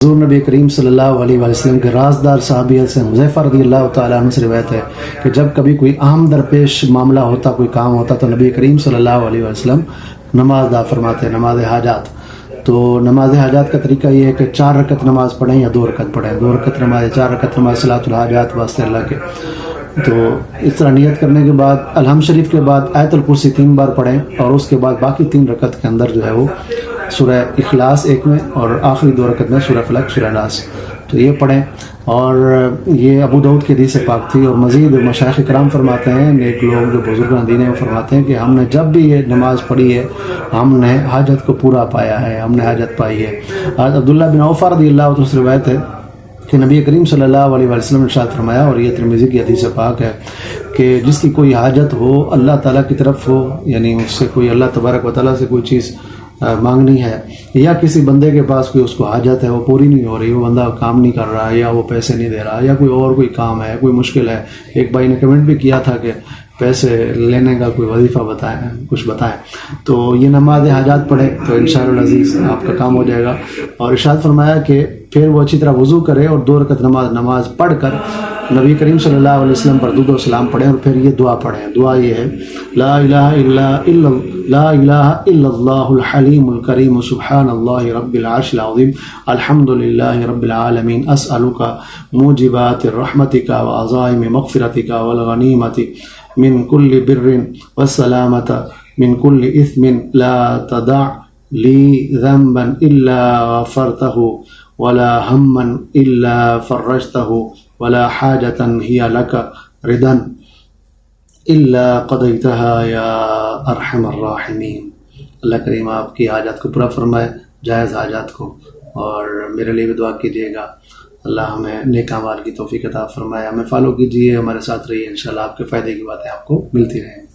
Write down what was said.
حضور نبی کریم صلی اللہ علیہ وسلم کے رازدار صحابی سے حذیفہ رضی اللہ تعالیٰ عنہ سے روایت ہے کہ جب کبھی کوئی اہم درپیش معاملہ ہوتا، کوئی کام ہوتا، تو نبی کریم صلی اللہ علیہ وسلم نماز ادا فرماتے ہیں، نماز حاجات۔ تو نماز حاجات کا طریقہ یہ ہے کہ 4 رکعت نماز پڑھیں یا 2 رکعت پڑھیں، 2 رکعت نماز، 4 رکعت نماز صلاۃ الحاجات واسطے اللہ کے۔ تو اس طرح نیت کرنے کے بعد الحمد شریف کے بعد آیت الکرسی 3 بار پڑھیں، اور اس کے بعد باقی 3 رکعت کے اندر جو ہے وہ سورہ اخلاص ایک میں اور آخری 2 رکعت میں سورہ فلق، سورہ ناس، تو یہ پڑھیں۔ اور یہ ابو داؤد کی حدیث پاک تھی۔ اور مزید مشائخ کرام فرماتے ہیں، نیک لوگ جو بزرگان دین ہیں وہ فرماتے ہیں کہ ہم نے جب بھی یہ نماز پڑھی ہے ہم نے حاجت کو پورا پایا ہے، ہم نے حاجت پائی ہے۔ آج عبداللہ بن عوف رضی اللہ عنہ سے روایت ہے کہ نبی کریم صلی اللہ علیہ وسلم نے ارشاد فرمایا، اور یہ ترمذی کی حدیث پاک ہے، کہ جس کی کوئی حاجت ہو اللہ تعالیٰ کی طرف ہو، یعنی اس سے کوئی اللہ تبارک و تعالیٰ سے کوئی چیز مانگنی ہے، یا کسی بندے کے پاس کوئی اس کو حاجت ہے وہ پوری نہیں ہو رہی، وہ بندہ کام نہیں کر رہا ہے، یا وہ پیسے نہیں دے رہا، یا کوئی کام ہے، کوئی مشکل ہے۔ ایک بھائی نے کمنٹ بھی کیا تھا کہ پیسے لینے کا کوئی وظیفہ بتائیں، کچھ بتائیں، تو یہ نماز حاجات پڑھے تو انشاءاللہ العزیز آپ کا کام ہو جائے گا۔ اور ارشاد فرمایا کہ پھر وہ اچھی طرح وضو کرے اور 2 رکعت نماز پڑھ کر نبی کریم صلی اللہ علیہ وسلم پر درود و سلام پڑھیں، اور پھر یہ دعا پڑھیں۔ دعا یہ ہے، لا الہ الا اللہ الحلیم الکریم سبحان اللہ رب العرش العظیم الحمد للہ رب العالمین اسألک موجبات رحمتک وعزائم مغفرتک والغنیمت من کل بر والسلامت من کل اثم لا تدع لی ذنبا الا غفرتہ ولا ہما الا فرجتہ ولا حاجة هي لك ردا الا قضيتها یا ارحم الراحمین۔ اللہ کریم آپ کی حاجات کو پورا فرمائے، جائز حاجات کو، اور میرے لیے بھی دعا کیجیے گا۔ اللہ ہمیں نیک اعمال کی توفیق عطا فرمائے۔ ہمیں فالو کیجیے، ہمارے ساتھ رہیے، انشاءاللہ آپ کے فائدے کی باتیں آپ کو ملتی رہیں۔